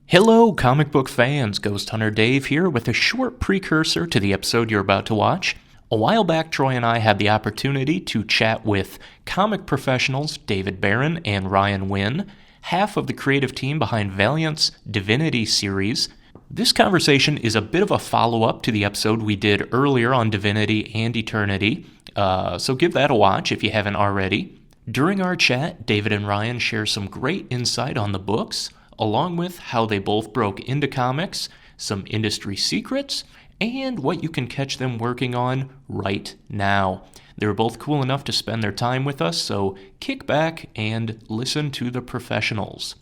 Hello, comic book fans. Ghost Hunter Dave here with a short precursor to the episode you're about to watch. A while back, Troy and I had the opportunity to chat with comic professionals David Barron and Ryan Winn, half of the creative team behind Valiant's Divinity series. This conversation is a bit of a follow-up to the episode we did earlier on Divinity and Eternity, so give that a watch if you haven't already. During our chat, David and Ryan share some great insight on the books, along with how they both broke into comics, some industry secrets, and what you can catch them working on right now. They were both cool enough to spend their time with us, so kick back and listen to the professionals.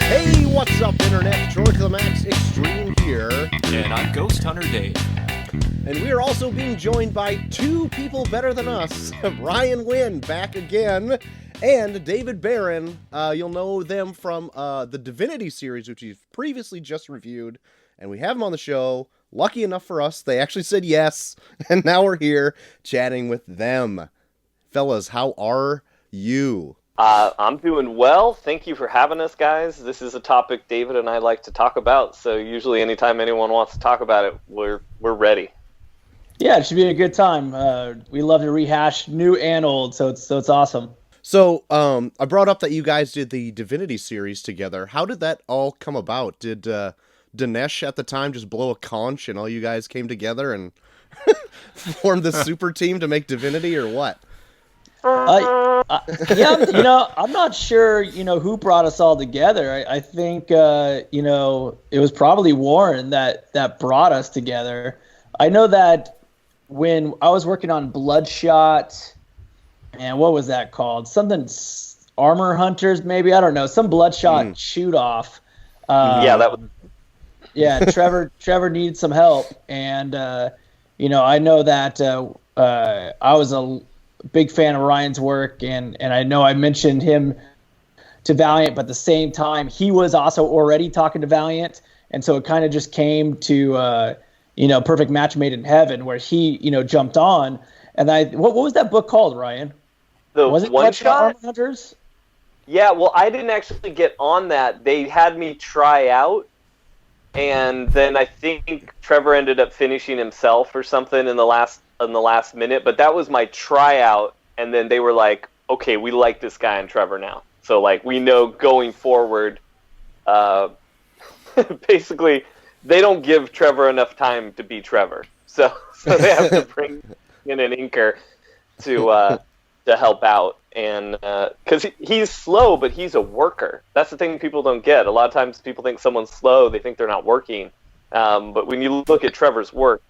Hey, what's up, Internet? Troy to the Max Extreme here. And I'm Ghost Hunter Dave. And we are also being joined by two people better than us. Ryan Winn, back again, and David Barron. You'll know them from the Divinity series, which we've previously just reviewed. And we have them on the show. Lucky enough for us, they actually said yes. And now we're here chatting with them. Fellas, how are you? I'm doing well. Thank you for having us, guys. This is a topic David and I like to talk about, so usually anytime anyone wants to talk about it, we're ready. Yeah, it should be a good time. We love to rehash new and old, so it's awesome. So, I brought up that you guys did the Divinity series together. How did that all come about? Did Dinesh at the time just blow a conch and all you guys came together and formed the super team to make Divinity, or what? Yeah, I'm not sure, who brought us all together. I think, it was probably Warren that brought us together. I know that when I was working on Bloodshot, and what was that called? Something Armor Hunters, maybe? I don't know. Some Bloodshot shoot-off. Yeah, that was... Yeah, Trevor needed some help. And, I know that I was a big fan of Ryan's work, and I know I mentioned him to Valiant, but at the same time, he was also already talking to Valiant, and so it kind of just came to, perfect match made in heaven, where he, jumped on. And what was that book called, Ryan? Was it One Shot? Armor Hunters? Yeah, well, I didn't actually get on that. They had me try out, and then I think Trevor ended up finishing himself or something in the last minute, but that was my tryout, and then they were like, okay, we like this guy and Trevor now. So, we know going forward, basically, they don't give Trevor enough time to be Trevor. So they have to bring in an inker to help out. And because he's slow, but he's a worker. That's the thing people don't get. A lot of times people think someone's slow, they think they're not working. But when you look at Trevor's work,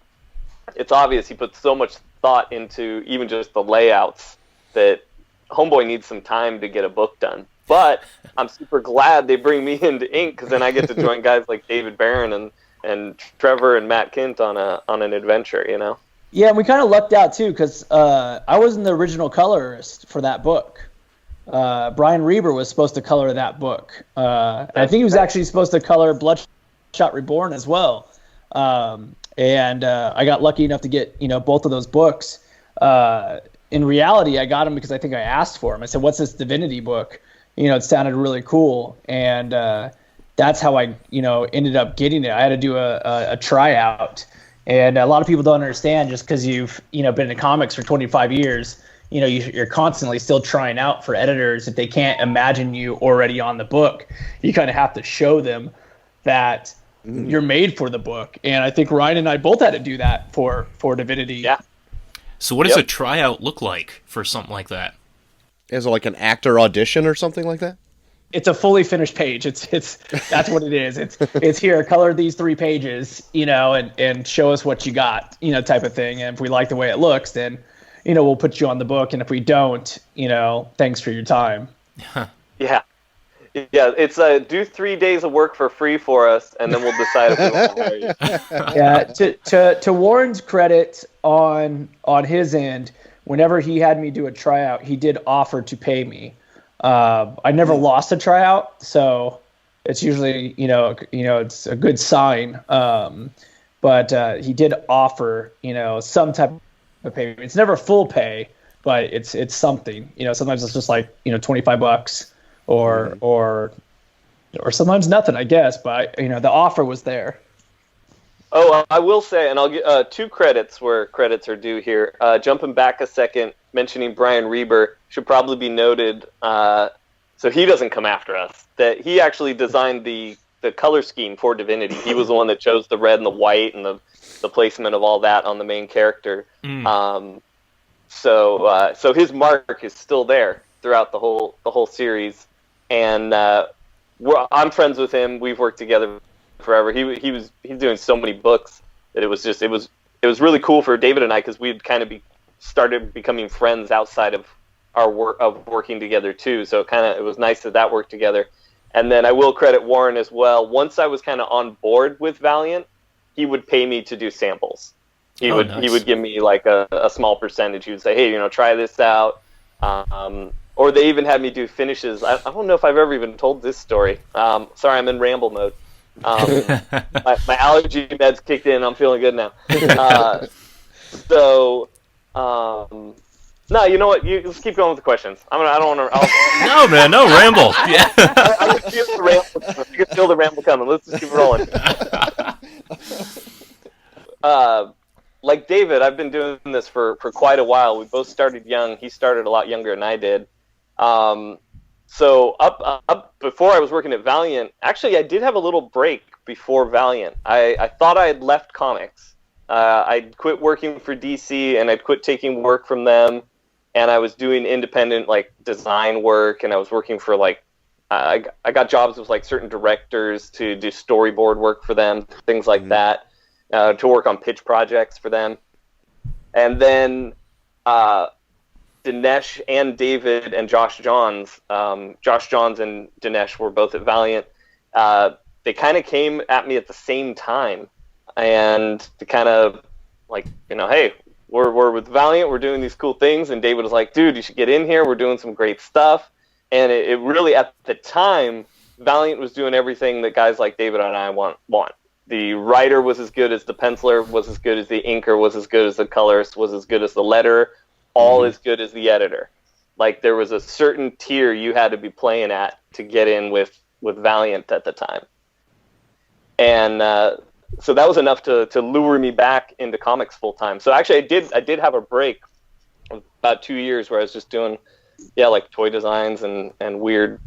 it's obvious he puts so much thought into even just the layouts that Homeboy needs some time to get a book done. But I'm super glad they bring me into ink, because then I get to join guys like David Barron and Trevor and Matt Kint on an adventure, Yeah, and we kind of lucked out too, because I wasn't the original colorist for that book. Brian Reber was supposed to color that book. I think he was actually supposed to color Bloodshot Reborn as well. And I got lucky enough to get, both of those books. In reality, I got them because I think I asked for them. I said, what's this Divinity book? It sounded really cool. And that's how I, ended up getting it. I had to do a tryout. And a lot of people don't understand, just because you've, been in comics for 25 years, you're constantly still trying out for editors. If they can't imagine you already on the book, you kind of have to show them that you're made for the book. And I think Ryan and I both had to do that for Divinity. Yeah. So what does a tryout look like for something like that? Is it like an actor audition or something like that? It's a fully finished page. It's that's what it is. It's here, color these 3 pages, and show us what you got, type of thing. And if we like the way it looks, then, we'll put you on the book. And if we don't, thanks for your time. Yeah. Yeah, it's do 3 days of work for free for us, and then we'll decide if we want to hire you. Yeah, to Warren's credit, on his end, whenever he had me do a tryout, he did offer to pay me. I never lost a tryout, so it's usually it's a good sign. but he did offer, some type of pay. It's never full pay, but it's something. Sometimes it's just like $25 or sometimes nothing, I guess. But the offer was there. Oh, I will say, and I'll get 2 credits where credits are due here. Jumping back a second, mentioning Brian Reber, should probably be noted, so he doesn't come after us, that he actually designed the color scheme for Divinity. He was the one that chose the red and the white and the placement of all that on the main character. So his mark is still there throughout the whole series, and I'm friends with him. We've worked together forever. He's doing so many books that it was really cool for David and I, because we'd kind of started becoming friends outside of our work of working together too. So it was nice that worked together. And then I will credit Warren as well. Once I was kind of on board with Valiant, he would pay me to do samples. He would give me like a small percentage. He would say, hey, try this out. Or they even had me do finishes. I don't know if I've ever even told this story. Sorry, I'm in ramble mode. My allergy meds kicked in. I'm feeling good now. No, you know what? Let's keep going with the questions. I don't want to. No, man, no ramble. Yeah. I can feel the ramble. I can feel the ramble coming. Let's just keep rolling. Like David, I've been doing this for quite a while. We both started young. He started a lot younger than I did. So up before I was working at Valiant, actually I did have a little break before Valiant. I thought I had left comics. I'd quit working for DC and I'd quit taking work from them, and I was doing independent like design work, and I was working for like I got jobs with like certain directors to do storyboard work for them, things like that, to work on pitch projects for them. And then Dinesh and David and Josh Johns and Dinesh were both at Valiant. They kind of came at me at the same time, and to kind of like, hey, we're with Valiant, we're doing these cool things, and David was like, dude, you should get in here, we're doing some great stuff. And it really, at the time, Valiant was doing everything that guys like David and I want. The writer was as good as the penciler, was as good as the inker, was as good as the colorist, was as good as the letterer, all as good as the editor. Like, there was a certain tier you had to be playing at to get in with Valiant at the time. And so that was enough to lure me back into comics full time. So actually I did have a break of about 2 years where I was just doing like toy designs and weird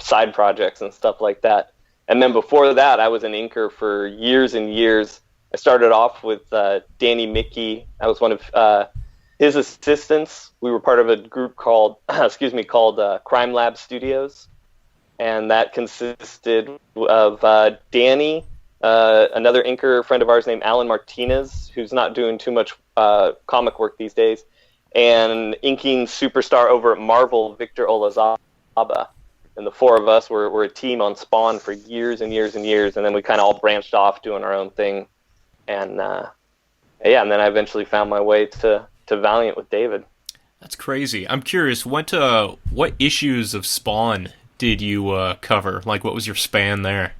side projects and stuff like that. And then before that, I was an inker for years and years. I started off with Danny Mickey. I was one of his assistants. We were part of a group called Crime Lab Studios, and that consisted of Danny, another inker friend of ours named Alan Martinez, who's not doing too much comic work these days, and inking superstar over at Marvel, Victor Olazaba. And the four of us were a team on Spawn for years and years and years, and then we kind of all branched off doing our own thing. And and then I eventually found my way to Valiant with David. That's crazy. I'm curious, what issues of Spawn did you cover? Like, what was your span there?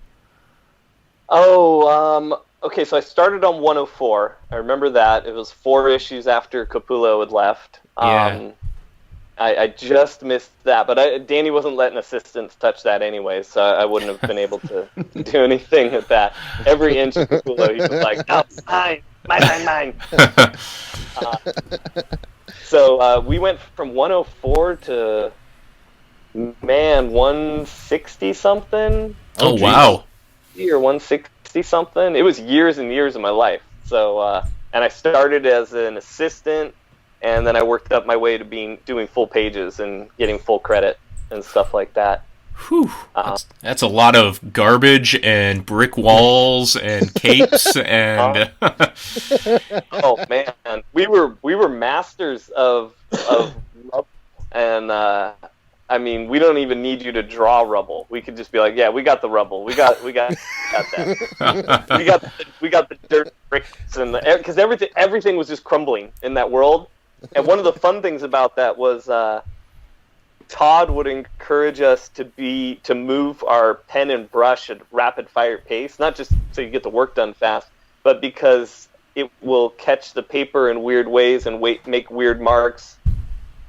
Okay, so I started on 104. I remember that. It was 4 issues after Capullo had left. Yeah. I just missed that, but Danny wasn't letting assistants touch that anyway, so I wouldn't have been able to do anything with that. Every inch of Capullo, he was like, no, mine. So we went from 104 to, 160-something. Oh, wow. Or 160-something. It was years and years of my life. So, and I started as an assistant, and then I worked up my way to doing full pages and getting full credit and stuff like that. Whew. That's a lot of garbage and brick walls and capes and. Oh man, we were masters of and I mean, we don't even need you to draw rubble. We could just be like, yeah, we got the rubble. We got that. we got the dirt bricks, and because everything was just crumbling in that world. And one of the fun things about that was Todd would encourage us to move our pen and brush at rapid fire pace, not just so you get the work done fast, but because it will catch the paper in weird ways and make weird marks,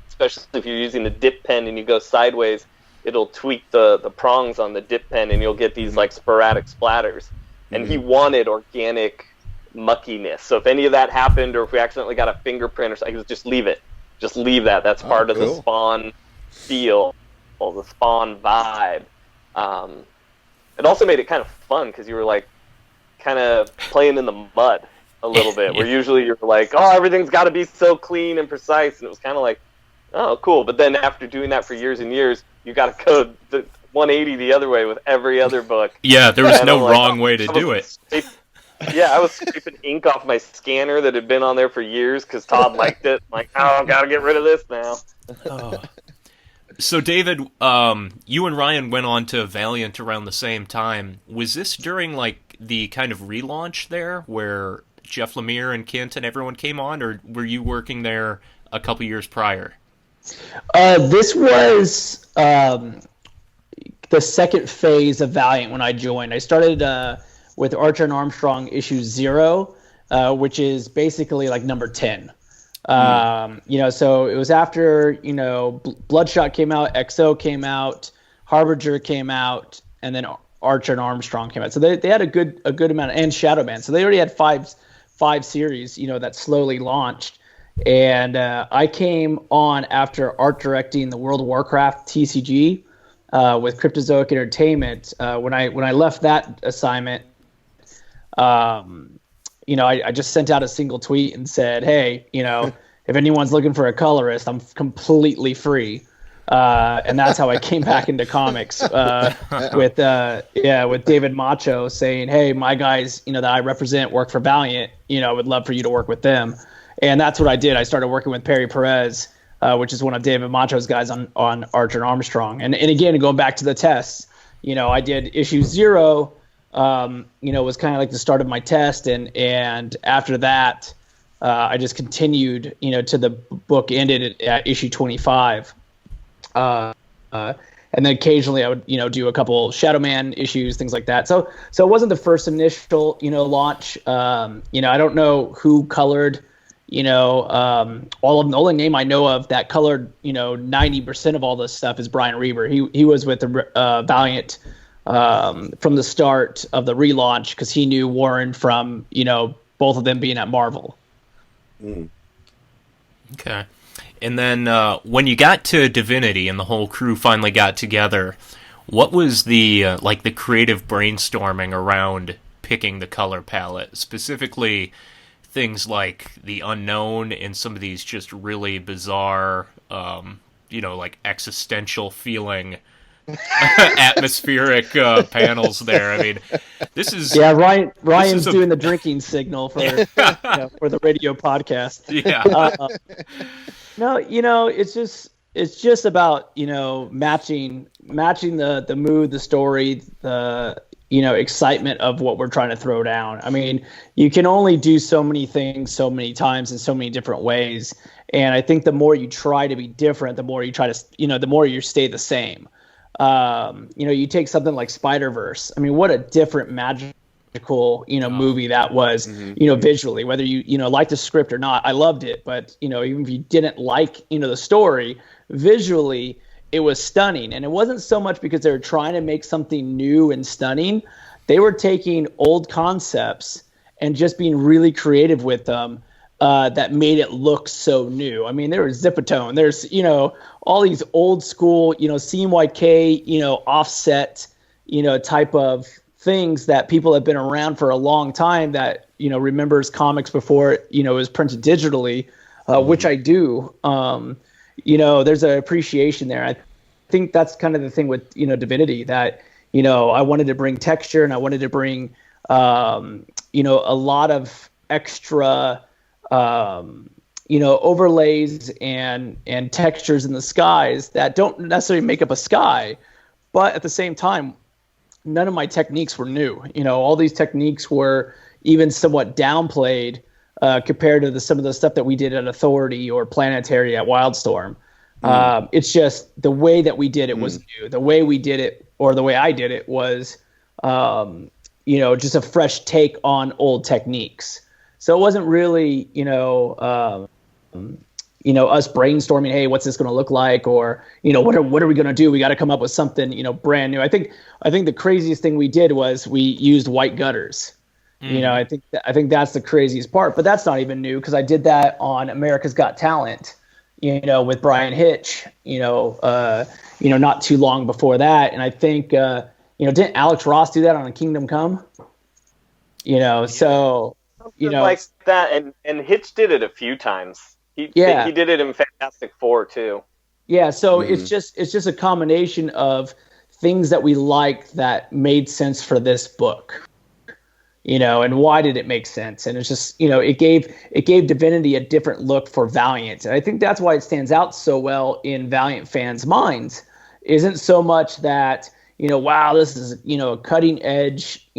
especially if you're using a dip pen and you go sideways, it'll tweak the prongs on the dip pen and you'll get these like sporadic splatters. And he wanted organic muckiness. So if any of that happened, or if we accidentally got a fingerprint or something, he was just leave it. Just leave that. That's part of the Spawn feel, or the Spawn vibe. It also made it kind of fun because you were like kind of playing in the mud a little bit, where usually you're like, oh, everything's got to be so clean and precise, and it was kind of like, oh, cool. But then after doing that for years and years, you got to go the 180 the other way with every other book. Yeah, there was no wrong way to do it. I was scraping ink off my scanner that had been on there for years because Todd liked it. I'm like, oh, I've got to get rid of this now. Oh. So, David, you and Ryan went on to Valiant around the same time. Was this during, like, the kind of relaunch there where Jeff Lemire and Kent and everyone came on, or were you working there a couple years prior? This was the second phase of Valiant when I joined. I started with Archer and Armstrong issue 0, which is basically like number 10. So it was after, Bloodshot came out, XO came out, Harbinger came out, and then Archer and Armstrong came out. So they had a good amount, and Shadow Man. So they already had five series, that slowly launched. And I came on after art directing the World of Warcraft TCG with Cryptozoic Entertainment. When I left that assignment, I just sent out a single tweet and said, hey, if anyone's looking for a colorist, I'm completely free. And that's how I came back into comics with David Macho saying, hey, my guys, that I represent work for Valiant, I would love for you to work with them. And that's what I did. I started working with Perry Perez, which is one of David Macho's guys on Archer and Armstrong. And again, going back to the tests, I did issue 0, was kind of like the start of my test. And after that, I just continued, to the book ended at issue 25. And then occasionally I would, do a couple Shadow Man issues, things like that. So it wasn't the first initial, launch. I don't know who colored, all of the only name I know of that colored, 90% of all this stuff is Brian Reber. He was with the Valiant from the start of the relaunch because he knew Warren from, both of them being at Marvel. Mm. Okay. And then when you got to Divinity and the whole crew finally got together, what was the the creative brainstorming around picking the color palette? Specifically, things like the unknown and some of these just really bizarre, existential feeling atmospheric panels there. I mean, this is... Yeah, Ryan's doing the drinking signal for for the radio podcast. Yeah. No, it's just about, matching the mood, the story, the, excitement of what we're trying to throw down. I mean, you can only do so many things so many times in so many different ways. And I think the more you try to be different, the more you try to, the more you stay the same. You take something like Spider-Verse. I mean, what a different magical, movie that was, visually, whether you like the script or not. I loved it, but, even if you didn't like, the story, visually, it was stunning. And it wasn't so much because they were trying to make something new and stunning. They were taking old concepts and just being really creative with them. That made it look so new. I mean, there was Zipatone. There's, all these old school, CMYK, offset, type of things that people have been around for a long time that, remembers comics before, it was printed digitally, which I do. There's an appreciation there. I think that's kind of the thing with, Divinity that, I wanted to bring texture and I wanted to bring, a lot of extra, overlays and textures in the skies that don't necessarily make up a sky, but at the same time, none of my techniques were new. All these techniques were even somewhat downplayed compared to some of the stuff that we did at Authority or Planetary at Wildstorm. It's just the way that we did it was new. The way we did it, or the way I did it, was just a fresh take on old techniques. So it wasn't really, us brainstorming, hey, what's this going to look like? Or, what are we going to do? We got to come up with something, brand new. I think the craziest thing we did was we used white gutters. I think that's the craziest part, but that's not even new because I did that on America's Got Talent, with Brian Hitch, not too long before that. And I think, didn't Alex Ross do that on Kingdom Come? So, like that. And Hitch did it a few times. He did it in Fantastic Four too. Yeah. So it's just a combination of things that we liked that made sense for this book. And why did it make sense? And it's just, it gave Divinity a different look for Valiant. And I think that's why it stands out so well in Valiant fans' minds. Isn't so much that, wow, this is, a cutting edge,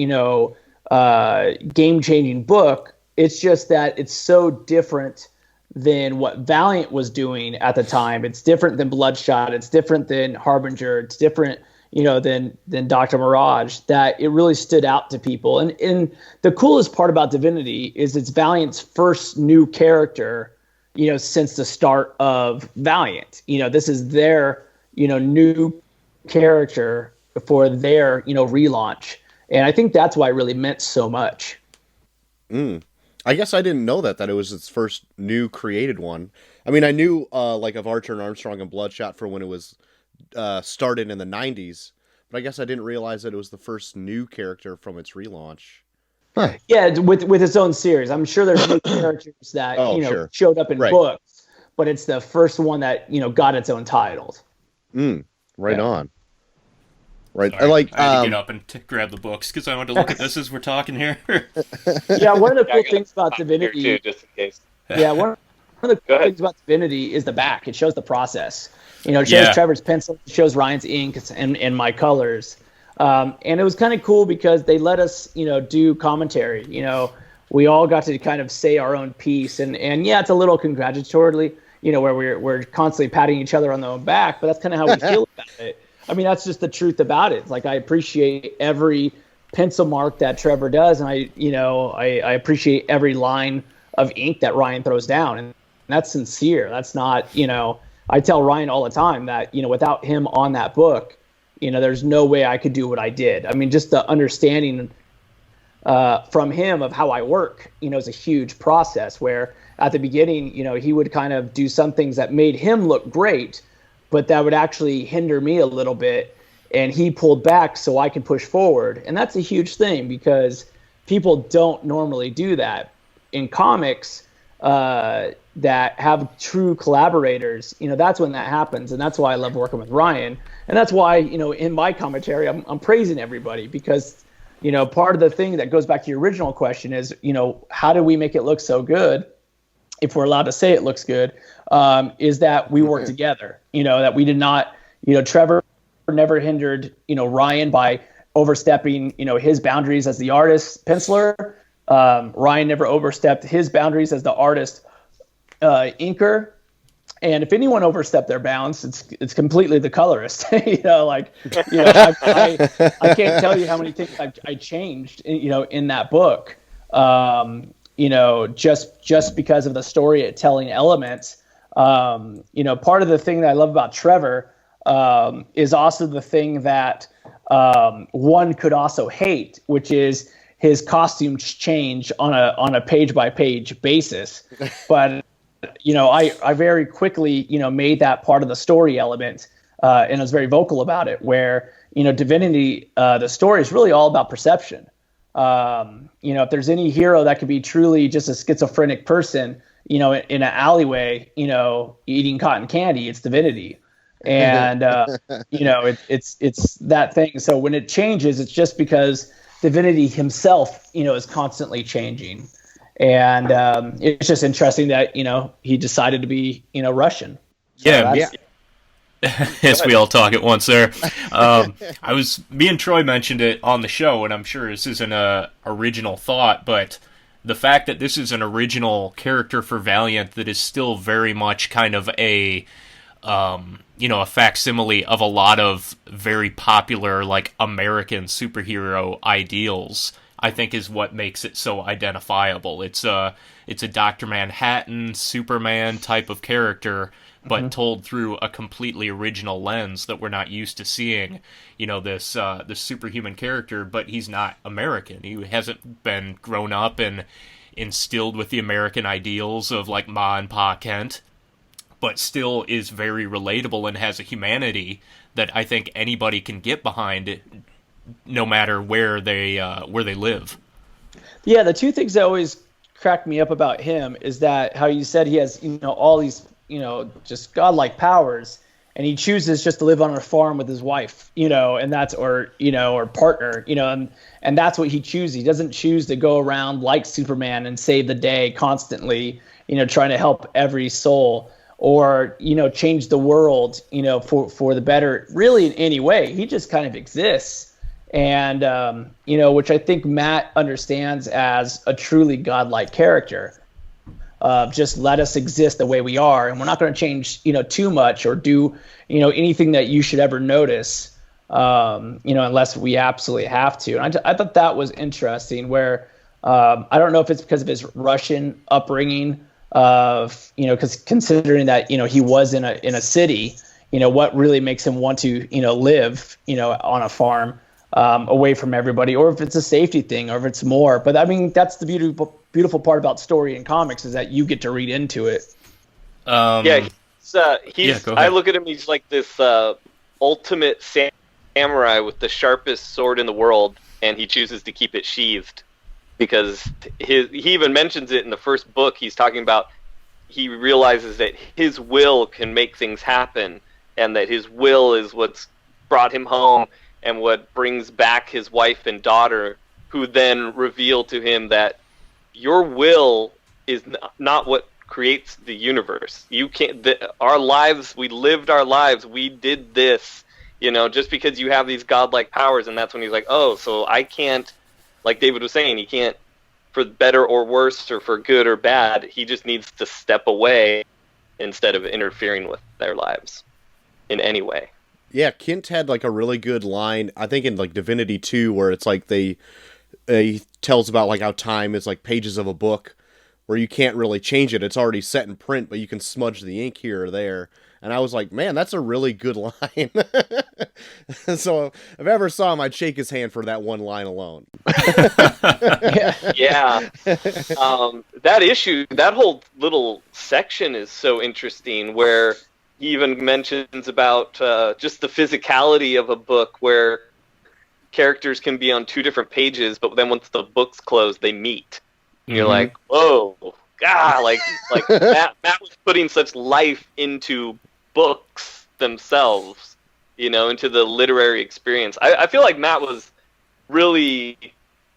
game-changing book. It's just that it's so different than what Valiant was doing at the time. It's different than Bloodshot. It's different than Harbinger. It's different than Dr. Mirage, that it really stood out to people. And the coolest part about Divinity is it's Valiant's first new character, since the start of Valiant. This is their, new character for their, relaunch. And I think that's why it really meant so much. I guess I didn't know that it was its first new created one. I mean, I knew of Archer and Armstrong and Bloodshot for when it was started in the 90s, but I guess I didn't realize that it was the first new character from its relaunch. Huh. Yeah, with its own series. I'm sure there's new characters that showed up in books, but it's the first one that got its own title. Right on. Right. Sorry, I had to get up and grab the books because I wanted to look at this as we're talking here. Yeah, one of the cool things about Divinity, too, just in case. Yeah, one of the cool things about Divinity is the back. It shows the process. It shows Trevor's pencil, it shows Ryan's ink, and my colors. And it was kind of cool because they let us, do commentary. We all got to kind of say our own piece, and yeah, it's a little congratulatory, where we're constantly patting each other on the back, but that's kind of how we feel about it. I mean, that's just the truth about it. Like, I appreciate every pencil mark that Trevor does, and I appreciate every line of ink that Ryan throws down, and that's sincere. That's not, I tell Ryan all the time that, without him on that book, there's no way I could do what I did. I mean, just the understanding from him of how I work, is a huge process where at the beginning, he would kind of do some things that made him look great, but that would actually hinder me a little bit. And he pulled back so I could push forward. And that's a huge thing because people don't normally do that. In comics that have true collaborators, that's when that happens. And that's why I love working with Ryan. And that's why, in my commentary, I'm praising everybody because, part of the thing that goes back to your original question is, how do we make it look so good? If we're allowed to say it looks good, is that we work together, that we did not, Trevor never hindered, Ryan by overstepping, his boundaries as the artist penciler. Ryan never overstepped his boundaries as the artist inker. And if anyone overstepped their bounds, it's completely the colorist. I can't tell you how many things I changed, in that book. Just because of the storytelling elements. Part of the thing that I love about Trevor is also the thing that one could also hate, which is his costumes change on a page by page basis. But I very quickly made that part of the story element, and I was very vocal about it. Where Divinity, the story is really all about perception. If there's any hero that could be truly just a schizophrenic person, in an alleyway, eating cotton candy, it's Divinity. And, it's that thing. So when it changes, it's just because Divinity himself, is constantly changing. And it's just interesting that, he decided to be, Russian. So yeah. Yes, we all talk at once there. Me and Troy mentioned it on the show, and I'm sure this isn't a original thought, but the fact that this is an original character for Valiant that is still very much kind of a a facsimile of a lot of very popular, like, American superhero ideals, I think is what makes it so identifiable. It's a Dr. Manhattan, Superman type of character, but told through a completely original lens that we're not used to seeing. This superhuman character, but he's not American. He hasn't been grown up and instilled with the American ideals of, like, Ma and Pa Kent, but still is very relatable and has a humanity that I think anybody can get behind, no matter where they live. Yeah, the two things that always crack me up about him is that how you said he has all these just godlike powers, and he chooses just to live on a farm with his wife, and that's or partner, and that's what he chooses. He doesn't choose to go around like Superman and save the day constantly, trying to help every soul, or change the world for the better really in any way. He just kind of exists, and which I think Matt understands as a truly godlike character. Just let us exist the way we are, and we're not going to change too much or do anything that you should ever notice, unless we absolutely have to. And I thought that was interesting, where I don't know if it's because of his Russian upbringing, because considering that he was in a city, what really makes him want to live on a farm away from everybody, or if it's a safety thing, or if it's more. But I mean, that's the beautiful part about story and comics, is that you get to read into it. He's go ahead. I look at him, he's like this ultimate samurai with the sharpest sword in the world, and he chooses to keep it sheathed. Because he even mentions it in the first book. He's talking about, he realizes that his will can make things happen, and that his will is what's brought him home and what brings back his wife and daughter, who then reveal to him that your will is not what creates the universe. You can't. Our lives, we lived our lives. We did this. Just because you have these godlike powers, and that's when he's like, oh, so I can't. Like David was saying, he can't, for better or worse, or for good or bad, he just needs to step away instead of interfering with their lives in any way. Yeah, Kent had like a really good line, I think in like Divinity 2, where it's like he tells about like how time is like pages of a book where you can't really change it. It's already set in print, but you can smudge the ink here or there. And I was like, man, that's a really good line. So if I ever saw him, I'd shake his hand for that one line alone. Yeah. That issue, that whole little section is so interesting, where he even mentions about just the physicality of a book, where characters can be on two different pages, but then once the book's closed, they meet. And you're like, whoa, God, like Matt was putting such life into books themselves, into the literary experience. I feel like Matt was really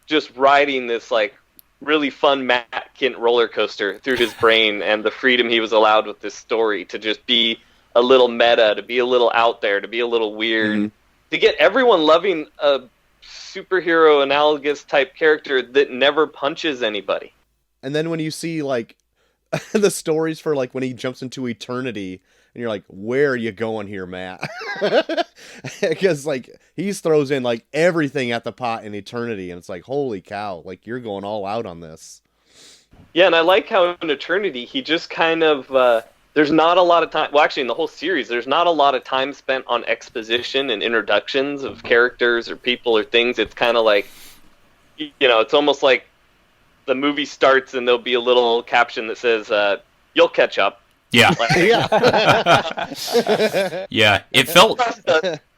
just riding this like really fun Matt Kent roller coaster through his brain, and the freedom he was allowed with this story to just be a little meta, to be a little out there, to be a little weird, to get everyone loving a superhero analogous type character that never punches anybody. And then when you see like the stories for like when he jumps into eternity, and you're like, where are you going here, Matt? Because like he throws in like everything at the pot in eternity, and it's like, holy cow, like you're going all out on this. Yeah, and I like how in Eternity he just kind of there's not a lot of time. Well, actually, in the whole series, there's not a lot of time spent on exposition and introductions of characters or people or things. It's kind of like, it's almost like the movie starts and there'll be a little caption that says, "You'll catch up." Yeah. Yeah. It felt.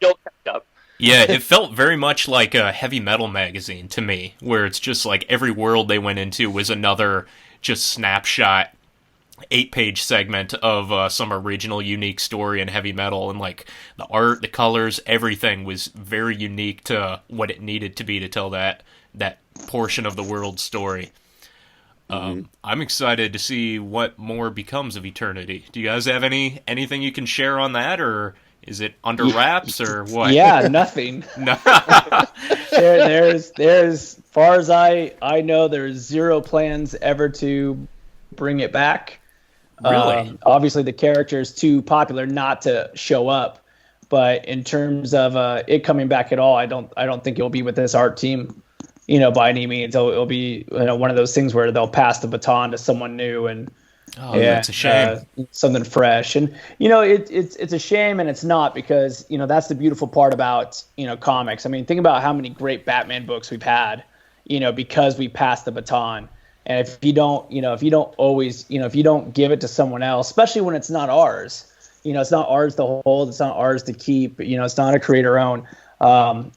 You'll catch up. Yeah, it felt very much like a heavy metal magazine to me, where it's just like every world they went into was another just snapshot 8-page segment of some original unique story in heavy metal, and like the art, the colors, everything was very unique to what it needed to be to tell that portion of the world's story. I'm excited to see what more becomes of Eternity. Do you guys have anything you can share on that, or is it under wraps, or what? Yeah, nothing. No. there's as far as I know, there's zero plans ever to bring it back. Really? Obviously, the character is too popular not to show up. But in terms of it coming back at all, I don't think it'll be with this art team, by any means. It'll be one of those things where they'll pass the baton to someone new and that's a shame. Something fresh. And it's a shame, and it's not, because that's the beautiful part about comics. I mean, think about how many great Batman books we've had, because we passed the baton. And if you don't always, if you don't give it to someone else, especially when it's not ours. It's not ours to hold. It's not ours to keep. It's not a creator own.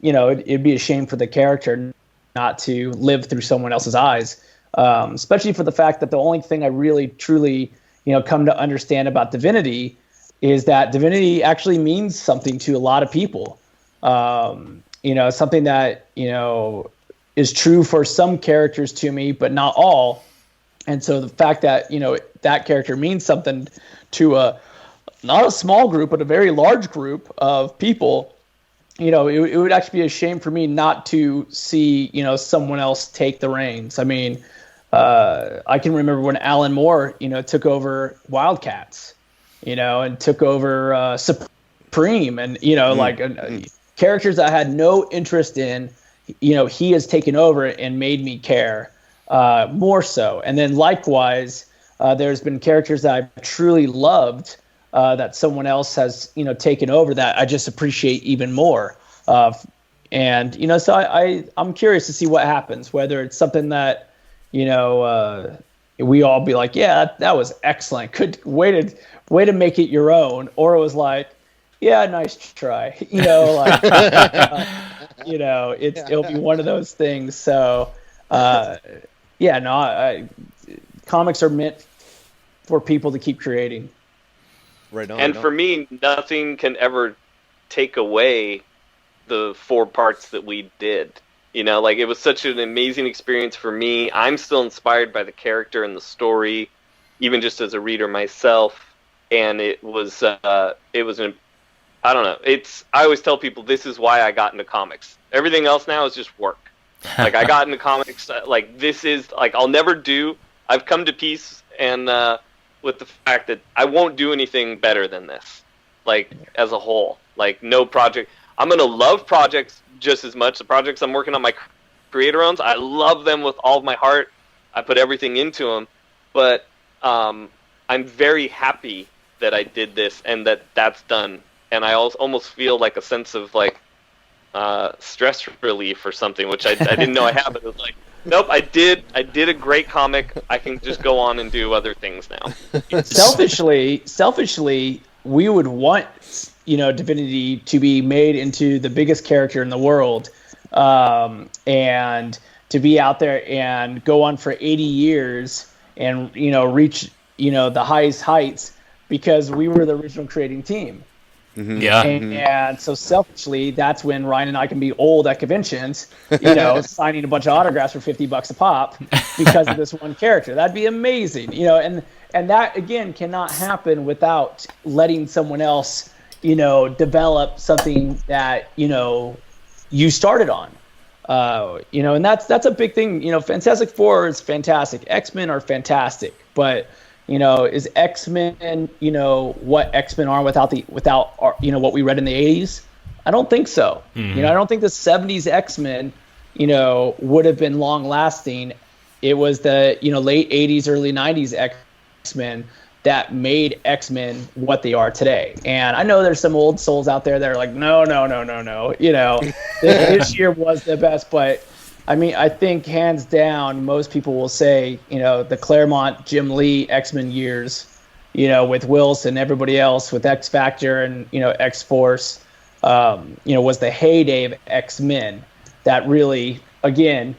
It'd be a shame for the character not to live through someone else's eyes, especially for the fact that the only thing I really, truly, come to understand about Divinity is that Divinity actually means something to a lot of people. Something that, is true for some characters to me, but not all. And so the fact that, that character means something to not a small group, but a very large group of people, it would actually be a shame for me not to see, someone else take the reins. I mean, I can remember when Alan Moore, took over Wildcats, and took over Supreme, and, characters I had no interest in, he has taken over and made me care more so. And then likewise, there's been characters that I've truly loved, that someone else has, taken over, that I just appreciate even more. And so I'm curious to see what happens, whether it's something that, we all be like, yeah, that was excellent. Good way to make it your own. Or it was like, yeah, nice try. It'll be one of those things. So, comics are meant for people to keep creating. Right on. And for me, nothing can ever take away the 4 parts that we did. It was such an amazing experience for me. I'm still inspired by the character and the story, even just as a reader myself. And it was I don't know. I always tell people this is why I got into comics. Everything else now is just work. I got into comics. This is I'll never do. I've come to peace and with the fact that I won't do anything better than this, as a whole. No project. I'm going to love projects just as much. The projects I'm working on, my creator owns, I love them with all of my heart. I put everything into them. But I'm very happy that I did this and that's done. And I almost feel like a sense of stress relief or something, which I didn't know I had. But it was nope, I did a great comic. I can just go on and do other things now. Selfishly, we would want, Divinity to be made into the biggest character in the world, and to be out there and go on for 80 years and, reach, the highest heights, because we were the original creating team. Mm-hmm. Yeah. And so selfishly, that's when Ryan and I can be old at conventions, signing a bunch of autographs for $50 a pop because of this one character. That'd be amazing, and that again cannot happen without letting someone else, develop something that, you started on. And that's a big thing. Fantastic Four is fantastic. X-Men are fantastic, but is X-Men, what X-Men are without what we read in the 80s? I don't think so. Mm-hmm. I don't think the 70s X-Men, would have been long lasting. It was the, late 80s, early 90s X-Men that made X-Men what they are today. And I know there's some old souls out there that are like, no. This year was the best, but I mean, I think hands down, most people will say, the Claremont, Jim Lee X-Men years, with Wilson, everybody else with X Factor and, X-Force, was the heyday of X-Men that really, again,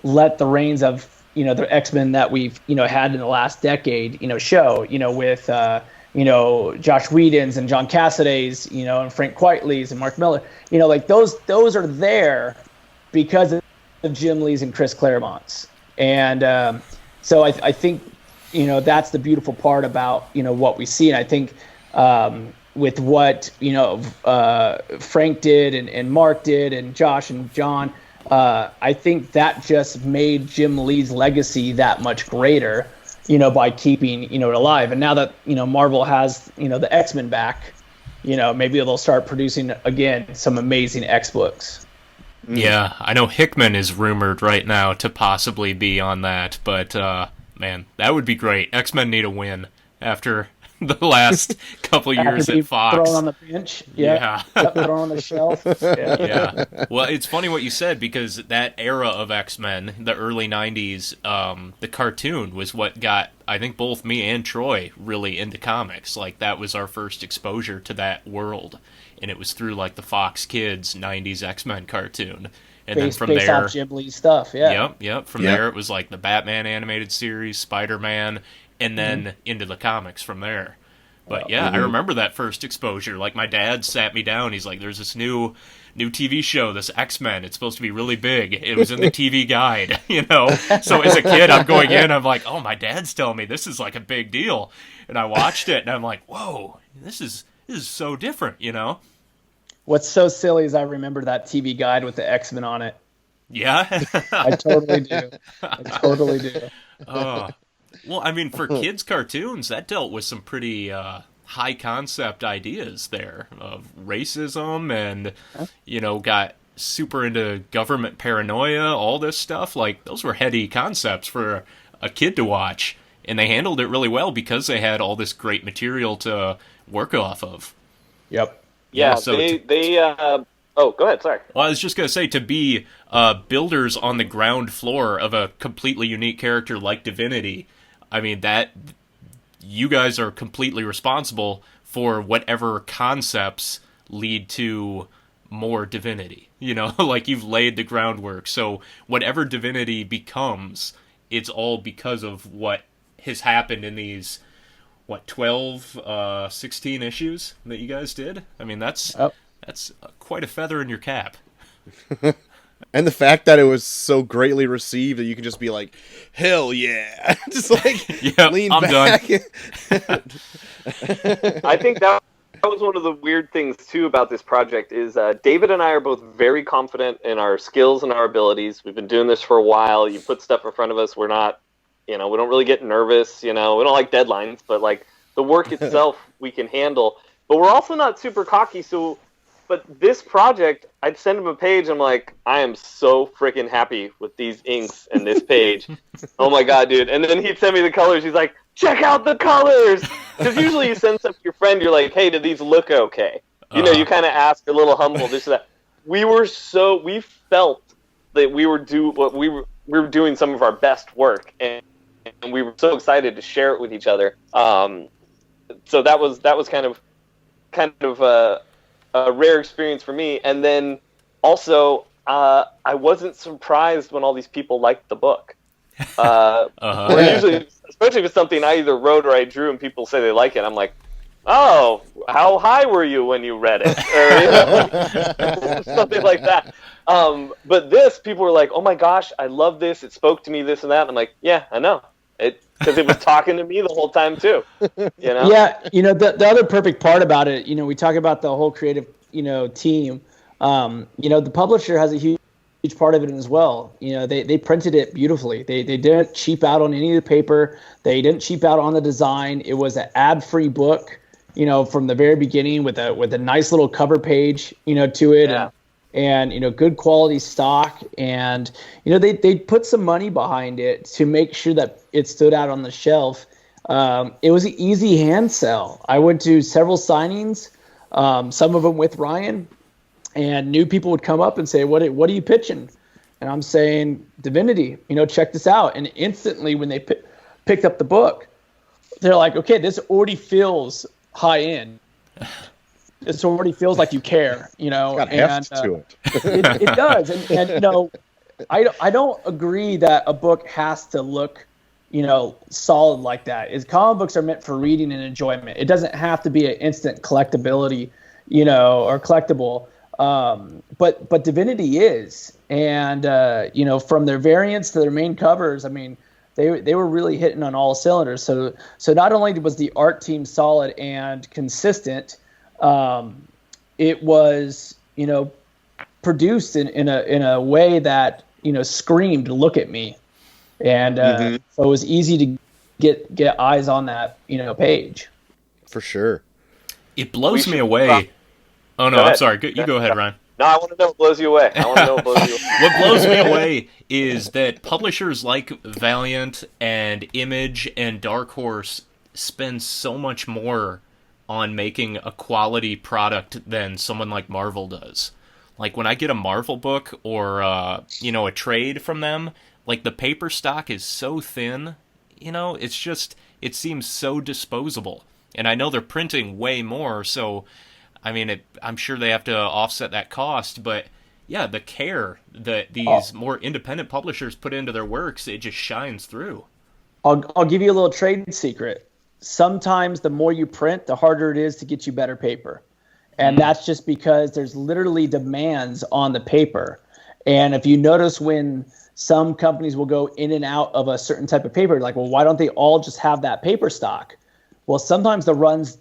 let the reins of, the X-Men that we've, had in the last decade, show, with, Josh Whedon's and John Cassaday's, and Frank Quitely's and Mark Miller, those are there because of Jim Lee's and Chris Claremont's. And so I think, that's the beautiful part about, what we see. And I think with what, Frank did and Mark did and Josh and John, I think that just made Jim Lee's legacy that much greater, by keeping, it alive. And now that, Marvel has, the X-Men back, maybe they'll start producing again some amazing X books. Yeah, I know Hickman is rumored right now to possibly be on that, but man, that would be great. X-Men need a win after the last couple years at Fox. Thrown on the bench. Yeah. Thrown on the shelf. Yeah. Well, it's funny what you said, because that era of X-Men, the early 90s, the cartoon was what got, I think, both me and Troy really into comics. Like, that was our first exposure to that world. And it was through, like, the Fox Kids 90s X-Men cartoon. And then from there, off Jim Lee stuff, yeah. Yep. From there, it was like the Batman animated series, Spider-Man, and then into the comics from there. But yeah, I remember that first exposure. Like, my dad sat me down. He's like, "There's this new TV show, this X-Men. It's supposed to be really big. It was in the TV guide, So as a kid, I'm going in. I'm like, "Oh, my dad's telling me this is like a big deal." And I watched it, and I'm like, "Whoa, this is so different," What's so silly is I remember that TV guide with the X-Men on it. Yeah, I totally do. Well, I mean, for kids' cartoons, that dealt with some pretty high concept ideas there of racism and, got super into government paranoia, all this stuff. Like, those were heady concepts for a kid to watch. And they handled it really well because they had all this great material to work off of. Yep. Yeah, so oh, go ahead, sorry. Well, I was just going to say, to be builders on the ground floor of a completely unique character like Divinity, I mean, that you guys are completely responsible for whatever concepts lead to more Divinity. Like, you've laid the groundwork. So whatever Divinity becomes, it's all because of what has happened in these 12, 16 issues that you guys did? I mean, that's quite a feather in your cap. And the fact that it was so greatly received that you can just be like, "Hell yeah!" Just like lean I'm back. done. I think that was one of the weird things too about this project is David and I are both very confident in our skills and our abilities. We've been doing this for a while. You put stuff in front of us, we're not, we don't really get nervous. We don't like deadlines, but like the work itself we can handle. But we're also not super cocky. But this project, I'd send him a page. And I'm like, I am so freaking happy with these inks and this page. Oh my God, dude. And then he'd send me the colors. He's like, check out the colors. Because usually you send stuff to your friend. You're like, hey, do these look okay? You kind of ask a little humble, this or that. We felt that we were doing some of our best work. And we were so excited to share it with each other. So that was kind of a rare experience for me. And then also, I wasn't surprised when all these people liked the book. Usually, especially if it's something I either wrote or I drew and people say they like it, I'm like, oh, how high were you when you read it? Or something like that. But this, people were like, oh my gosh, I love this. It spoke to me, this and that. And I'm like, yeah, I know. Because it was talking to me the whole time too. Yeah, the other perfect part about it, we talk about the whole creative, team. The publisher has a huge part of it as well. They printed it beautifully. They didn't cheap out on any of the paper. They didn't cheap out on the design. It was an ad-free book, from the very beginning with a nice little cover page, to it. Yeah. And good quality stock, and they put some money behind it to make sure that it stood out on the shelf. It was an easy hand sell. I went to several signings, some of them with Ryan, and new people would come up and say, "What are you pitching?" And I'm saying, "Divinity. Check this out." And instantly, when they picked up the book, they're like, "Okay, this already feels high end." It already feels like you care, It's got heft to it. It does, and I don't agree that a book has to look, solid like that. Comic books are meant for reading and enjoyment. It doesn't have to be an instant collectability, or collectible. But Divinity is, and from their variants to their main covers, I mean, they were really hitting on all cylinders. So not only was the art team solid and consistent. It was, produced in a way that, screamed, "Look at me." And so it was easy to get eyes on that, page. For sure. It blows me away. Oh, no, I'm sorry. You go ahead, Ryan. No, I want to know what blows you away. What blows me away is that publishers like Valiant and Image and Dark Horse spend so much more on making a quality product than someone like Marvel does. Like, when I get a Marvel book or, a trade from them, like, the paper stock is so thin, it's just, it seems so disposable. And I know they're printing way more, so, I mean, I'm sure they have to offset that cost, but, yeah, the care that these more independent publishers put into their works, it just shines through. I'll give you a little trade secret. Sometimes the more you print, the harder it is to get you better paper. And that's just because there's literally demands on the paper. And if you notice when some companies will go in and out of a certain type of paper, like, well, why don't they all just have that paper stock? Well, sometimes the runs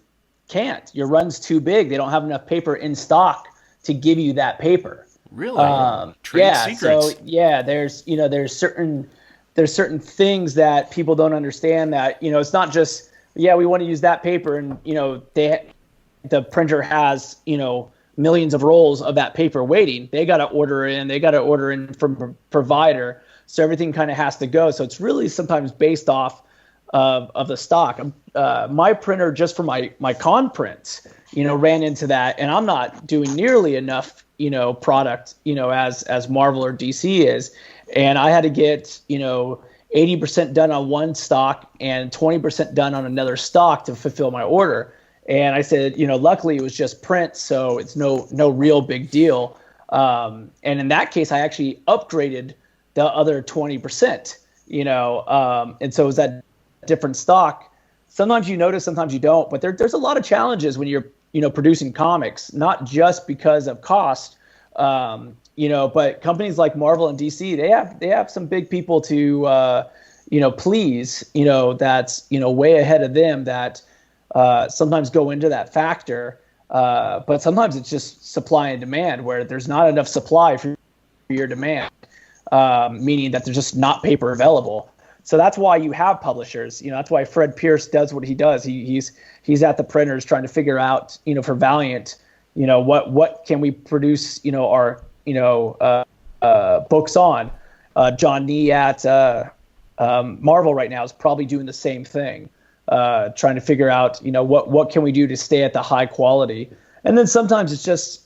can't. Your run's too big. They don't have enough paper in stock to give you that paper. Really? Trade secrets. So yeah, there's certain things that people don't understand that, it's not just, we want to use that paper and, the printer has, millions of rolls of that paper waiting. They got to order in from a provider. So everything kind of has to go. So it's really sometimes based off of the stock. My printer, just for my con prints, ran into that, and I'm not doing nearly enough, product, as Marvel or DC is. And I had to get, 80% done on one stock and 20% done on another stock to fulfill my order. And I said, luckily it was just print, so it's no real big deal. And in that case, I actually upgraded the other 20%, and so it was that different stock. Sometimes you notice, sometimes you don't, but there's a lot of challenges when you're, producing comics, not just because of cost, but companies like Marvel and DC, they have some big people to, please, that's, way ahead of them that, sometimes go into that factor, but sometimes it's just supply and demand where there's not enough supply for your demand, meaning that there's just not paper available. So that's why you have publishers. That's why Fred Pierce does what he does. He's at the printers trying to figure out, for Valiant, what can we produce, our books on. John Nee at Marvel right now is probably doing the same thing. Trying to figure out, what can we do to stay at the high quality. And then sometimes it's just,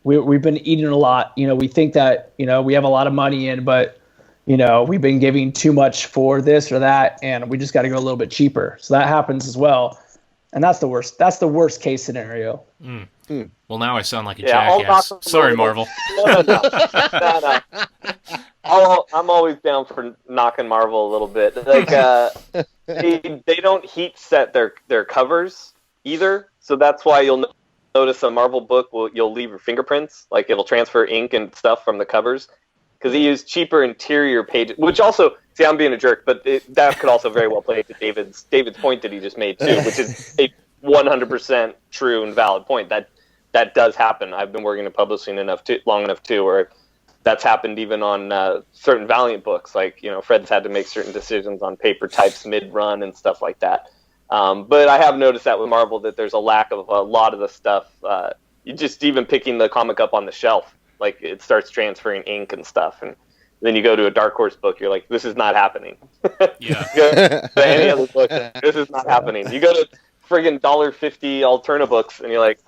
we've been eating a lot. We think that, we have a lot of money in, but, we've been giving too much for this or that, and we just got to go a little bit cheaper. So that happens as well. And that's the worst. That's the worst case scenario. Well, now I sound like a jackass. Sorry, Marvel. No. I'm always down for knocking Marvel a little bit. Like, they don't heat set their covers either, so that's why you'll notice a Marvel book you'll leave your fingerprints, like it'll transfer ink and stuff from the covers, because they use cheaper interior pages. Which also, see, I'm being a jerk, but that could also very well play to David's point that he just made too, which is a 100% true and valid point. That does happen. I've been working in publishing long enough too, where that's happened even on certain Valiant books. Like, Fred's had to make certain decisions on paper types mid-run and stuff like that. But I have noticed that with Marvel, that there's a lack of a lot of the stuff. You just even picking the comic up on the shelf, like it starts transferring ink and stuff. And then you go to a Dark Horse book, you're like, this is not happening. Yeah. You go to any other book, this is not happening. You go to friggin' $1.50 Alterna books, and you're like,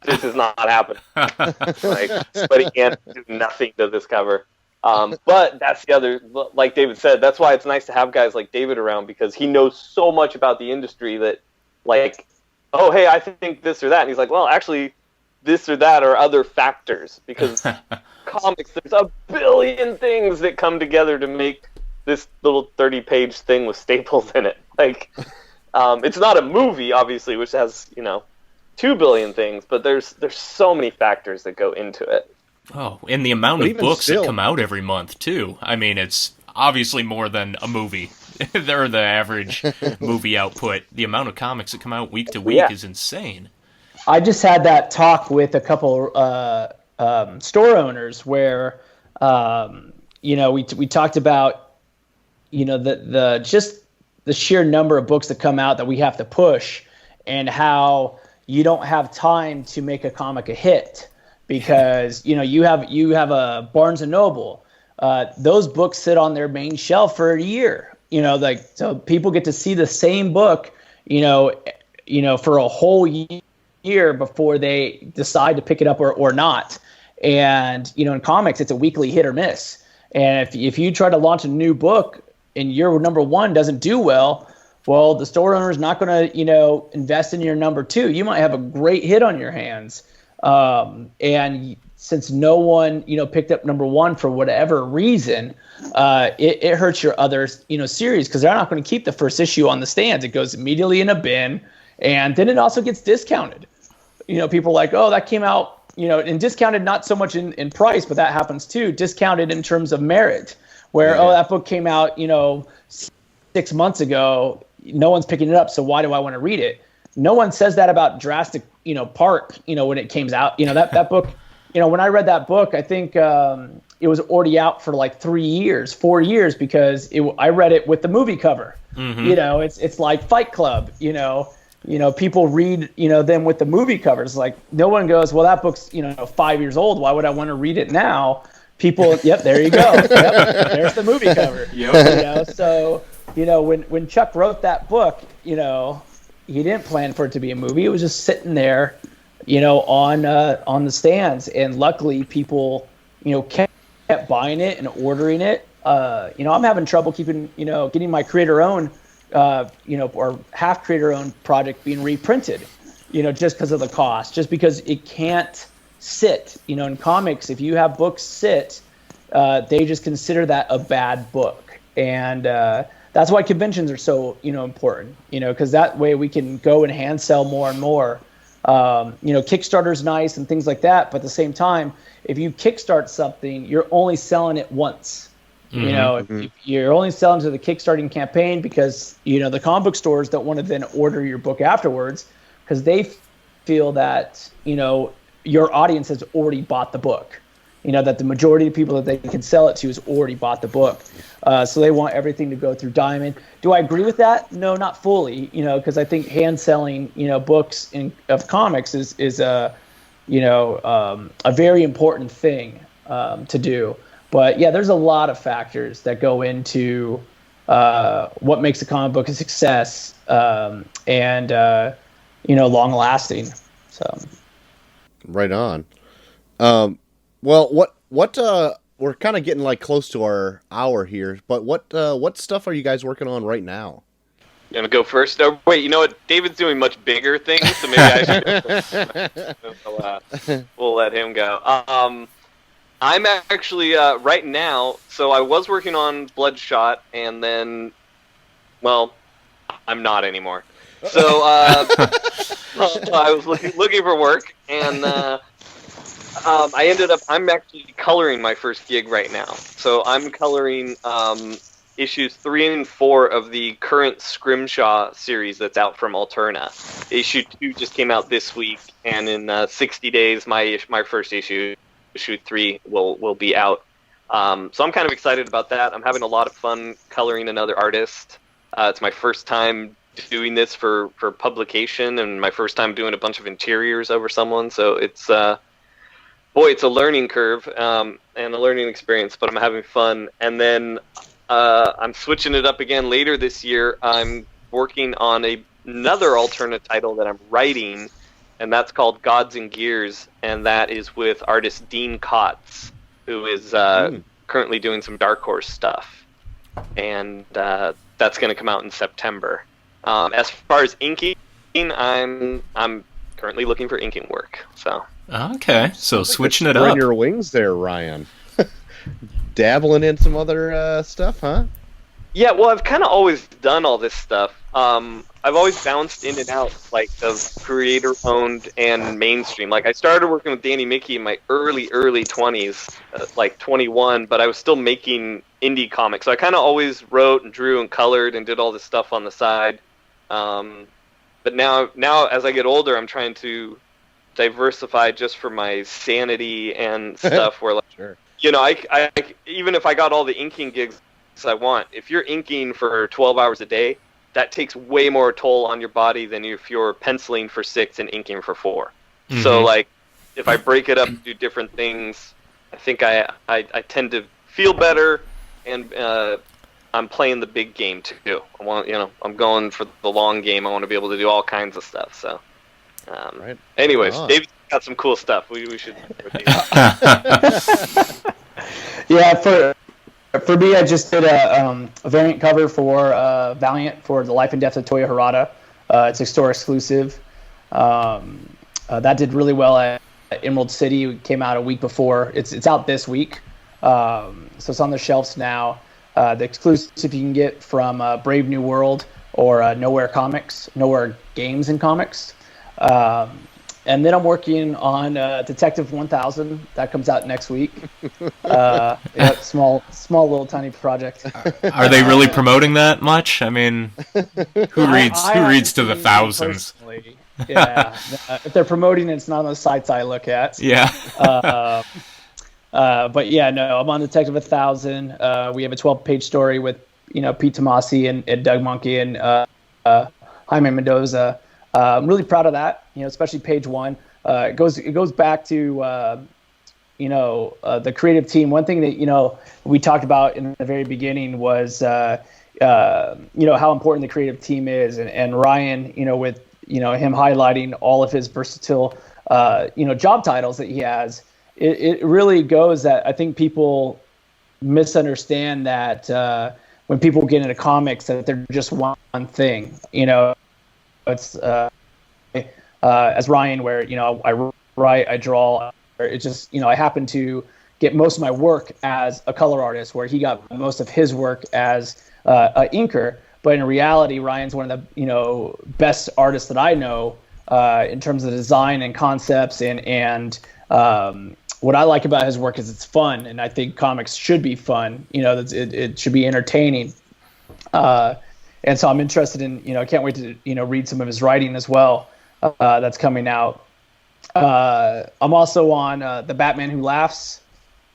this is not happening. Like, somebody can't do nothing to this cover. But that's the other, like David said, that's why it's nice to have guys like David around, because he knows so much about the industry that, like, oh, hey, I think this or that. And he's like, well, actually, this or that are other factors, because comics, there's a billion things that come together to make this little 30-page thing with staples in it. Like, it's not a movie, obviously, which has, 2 billion things, but there's so many factors that go into it. Oh, and the amount of books that come out every month, too. I mean, it's obviously more than a movie. They're the average movie output. The amount of comics that come out week to week is insane. I just had that talk with a couple store owners where, we talked about, the just the sheer number of books that come out that we have to push, and how you don't have time to make a comic a hit because you have a Barnes and Noble. Those books sit on their main shelf for a year. So people get to see the same book, for a whole year before they decide to pick it up or not. And in comics, it's a weekly hit or miss. And if you try to launch a new book and your number one doesn't do well, the store owner is not going to, invest in your number two. You might have a great hit on your hands. And since no one, picked up number one for whatever reason, it hurts your other, series because they're not going to keep the first issue on the stands. It goes immediately in a bin, and then it also gets discounted. People are like, oh, that came out, and discounted not so much in price, but that happens too. Discounted in terms of merit, where, that book came out, 6 months ago. No one's picking it up, so why do I want to read it? No one says that about Jurassic, Park, when it came out. That book, when I read that book, I think it was already out for like 4 years, because I read it with the movie cover. Mm-hmm. It's like Fight Club, people read, them with the movie covers. Like, no one goes, well, that book's, 5 years old. Why would I want to read it now? People, yep, there you go. Yep, there's the movie cover. Yep. So, when Chuck wrote that book, he didn't plan for it to be a movie. It was just sitting there, on the stands. And luckily people, kept buying it and ordering it. I'm having trouble getting my creator-owned, or half creator-owned project being reprinted, just because of the cost, just because it can't sit. In comics, if you have books sit, they just consider that a bad book. And that's why conventions are so, important, because that way we can go and hand sell more and more. Kickstarter's nice and things like that. But at the same time, if you kickstart something, you're only selling it once. Mm-hmm. If you're only selling to the kickstarting campaign because, the comic book stores don't want to then order your book afterwards because they feel that, your audience has already bought the book. That the majority of people that they can sell it to has already bought the book. So they want everything to go through Diamond. Do I agree with that? No, not fully, because I think hand selling, books of comics is a very important thing to do. But yeah, there's a lot of factors that go into what makes a comic book a success and long lasting. So. Right on. Well, what we're kind of getting like close to our hour here, but what stuff are you guys working on right now? You want to go first? Oh, wait, you know what? David's doing much bigger things, so maybe I should. We'll let him go. I'm actually right now. So I was working on Bloodshot, and then, well, I'm not anymore. So I was looking for work, and I'm actually coloring my first gig right now. So I'm coloring issues 3 and 4 of the current Scrimshaw series that's out from Alterna. Issue 2 just came out this week, and in 60 days, my first issue 3, will be out. So I'm kind of excited about that. I'm having a lot of fun coloring another artist. It's my first time doing this for publication, and my first time doing a bunch of interiors over someone. So it's it's a learning curve and a learning experience, but I'm having fun. And then I'm switching it up again later this year. I'm working on another alternate title that I'm writing, and that's called Gods and Gears, and that is with artist Dean Kotz, who is currently doing some Dark Horse stuff. And that's going to come out in September. As far as inking, I'm currently looking for inking work. So okay, so switching it up. Spread your wings there, Ryan. Dabbling in some other stuff, huh? Yeah, well, I've kind of always done all this stuff. I've always bounced in and out, like, of creator-owned and mainstream. Like, I started working with Danny Mickey in my early 20s, like 21, but I was still making indie comics. So I kind of always wrote and drew and colored and did all this stuff on the side. But now as I get older, I'm trying to diversify just for my sanity and stuff. Where, like, sure. I even if I got all the inking gigs I want, if you're inking for 12 hours a day, that takes way more toll on your body than if you're penciling for 6 and inking for 4. Mm-hmm. So like, if I break it up and do different things, I think I tend to feel better, and I'm playing the big game too. I'm going for the long game. I want to be able to do all kinds of stuff. So, right. Anyways, Dave's got some cool stuff. We should. Yeah, for me, I just did a variant cover for Valiant for The Life and Death of Toya Harada. It's a store exclusive. That did really well at Emerald City. It came out a week before. It's out this week, so it's on the shelves now. The exclusive you can get from Brave New World or Nowhere Games and Comics. And then I'm working on Detective 1000. That comes out next week. Small little tiny project. Are they really promoting that much? I mean, who reads to the thousands? Personally. Yeah, if they're promoting it, it's not on the sites I look at. Yeah. But yeah, no, I'm on Detective 1000. We have a 12-page story with Pete Tomasi and Doug Monkey and Jaime Mendoza. I'm really proud of that. Especially page 1. It goes back to the creative team. One thing that we talked about in the very beginning was how important the creative team is, and Ryan, with him highlighting all of his versatile, job titles that he has. It really goes that I think people misunderstand that when people get into comics that they're just one thing. It's as Ryan, where I write, I draw. It's just I happen to get most of my work as a color artist, where he got most of his work as an inker. But in reality, Ryan's one of the best artists that I know in terms of design and concepts, and what I like about his work is it's fun, and I think comics should be fun. It should be entertaining, and so I'm interested in I can't wait to read some of his writing as well. That's coming out. I'm also on The Batman Who Laughs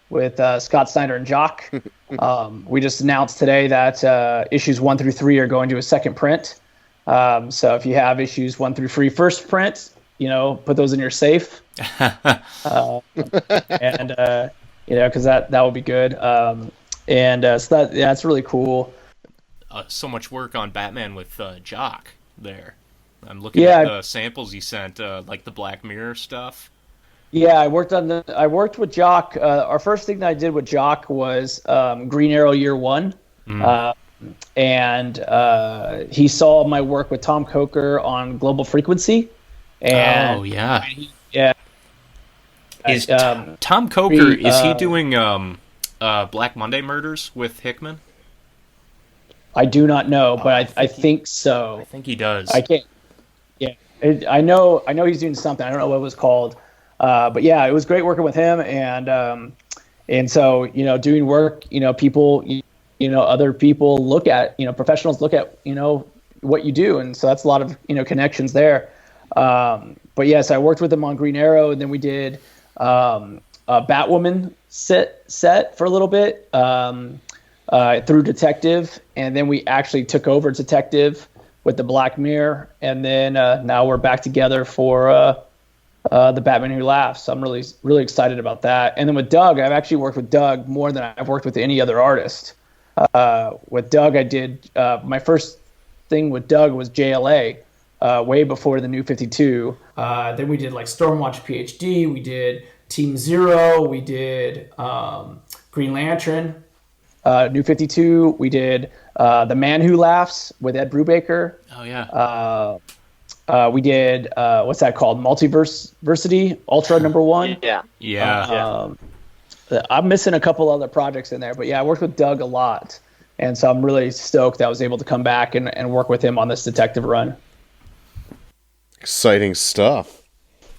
with Scott Snyder and Jock. We just announced today that issues 1 through 3 are going to a second print. So if you have issues 1 through 3 first print, put those in your safe. And because that would be good. So that's really cool. So much work on Batman with Jock there. I'm looking at the samples you sent, like the Black Mirror stuff. Yeah, I worked with Jock. Our first thing that I did with Jock was Green Arrow Year 1. And he saw my work with Tom Coker on Global Frequency. And yeah. Is Tom Coker, is he doing Black Monday Murders with Hickman? I do not know, but I think so. I think he does. I can't. Yeah, I know he's doing something. I don't know what it was called. But yeah, it was great working with him, and so doing work, people, other people look at, professionals look at, what you do, and so that's a lot of connections there. But yes, I worked with him on Green Arrow, and then we did a Batwoman set for a little bit through Detective, and then we actually took over Detective with the Black Mirror, and then now we're back together for the Batman Who Laughs. So I'm really, really excited about that. And then with Doug, I've actually worked with Doug more than I've worked with any other artist. With Doug, I did my first thing with Doug was JLA, way before the New 52. Then we did like Stormwatch PhD. We did Team Zero. We did Green Lantern. New 52. We did The Man Who Laughs with Ed Brubaker. Oh yeah. We did what's that called? Multiversity Ultra #1. Yeah. I'm missing a couple other projects in there, but yeah, I worked with Doug a lot, and so I'm really stoked that I was able to come back and work with him on this Detective run. Exciting stuff.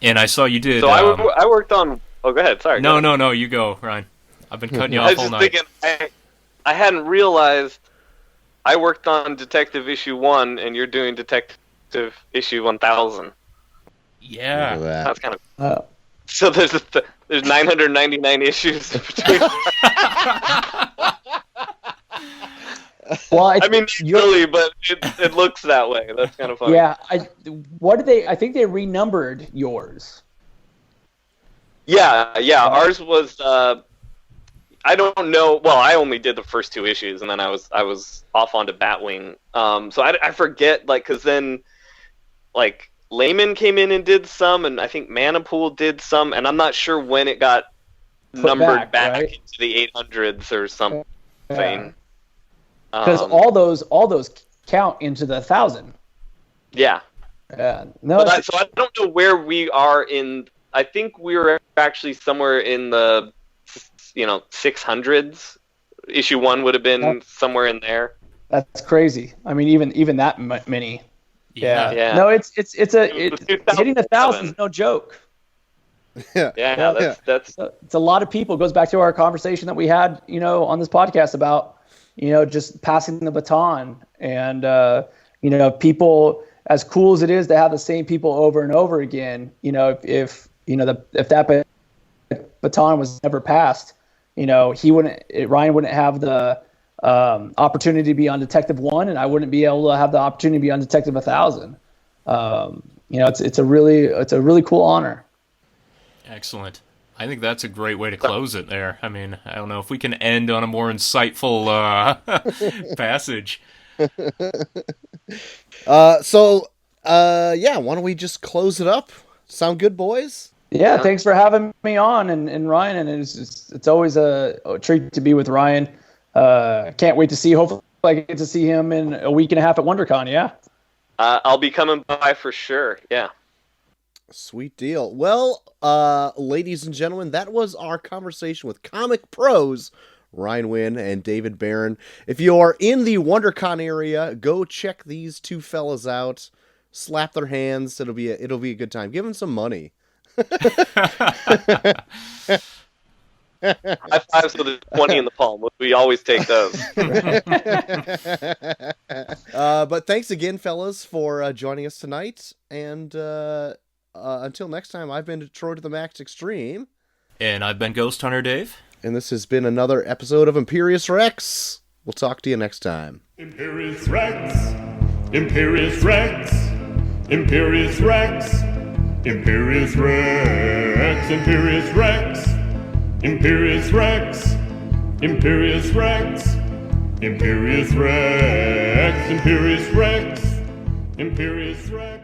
And I saw you did. So I worked on. Oh, go ahead. Sorry. No. You go, Ryan. I've been cutting you off all night. I was just thinking. I hadn't realized I worked on Detective issue 1, and you're doing Detective issue 1000. Yeah, that's kind of. So there's 999 issues between. Well, I mean, really, but it looks that way. That's kind of funny. Yeah. I think they renumbered yours. Yeah. Ours was. I don't know. Well, I only did the first 2 issues, and then I was off onto Batwing. So I forget, like, because then, like, Layman came in and did some, and I think Manipool did some, and I'm not sure when it got numbered back right? into the 800s or something. Because all those count into the 1,000. Yeah. No. So I don't know where we are in. I think we were actually somewhere in the 600s. Issue 1 would have been somewhere in there. That's crazy. I mean, even that many. Yeah. No, it's hitting 1,000 is no joke. Yeah. That's it's a lot of people. It goes back to our conversation that we had, on this podcast about, just passing the baton, and people, as cool as it is to have the same people over and over again, if that baton was never passed, Ryan wouldn't have the opportunity to be on Detective 1, and I wouldn't be able to have the opportunity to be on Detective 1,000. It's a really cool honor. Excellent. I think that's a great way to close it there. I mean, I don't know if we can end on a more insightful passage. Why don't we just close it up? Sound good, boys? Yeah, thanks for having me on, and Ryan, and it's always a treat to be with Ryan. Can't wait to see. Hopefully, I get to see him in a week and a half at WonderCon. Yeah, I'll be coming by for sure. Yeah, sweet deal. Well, ladies and gentlemen, that was our conversation with comic pros Ryan Winn and David Barron. If you are in the WonderCon area, go check these 2 fellas out. Slap their hands. It'll be a good time. Give them some money. High fives with a 20 in the palm. We always take those. But thanks again, fellas, for joining us tonight. And until next time, I've been Troy to the Max Extreme. And I've been Ghost Hunter Dave. And this has been another episode of Imperius Rex. We'll talk to you next time. Imperius Rex. Imperius Rex. Imperius Rex. Imperius Rex, Imperius Rex, Imperius Rex, Imperius Rex, Imperius Rex, Imperius Rex, Imperius Rex.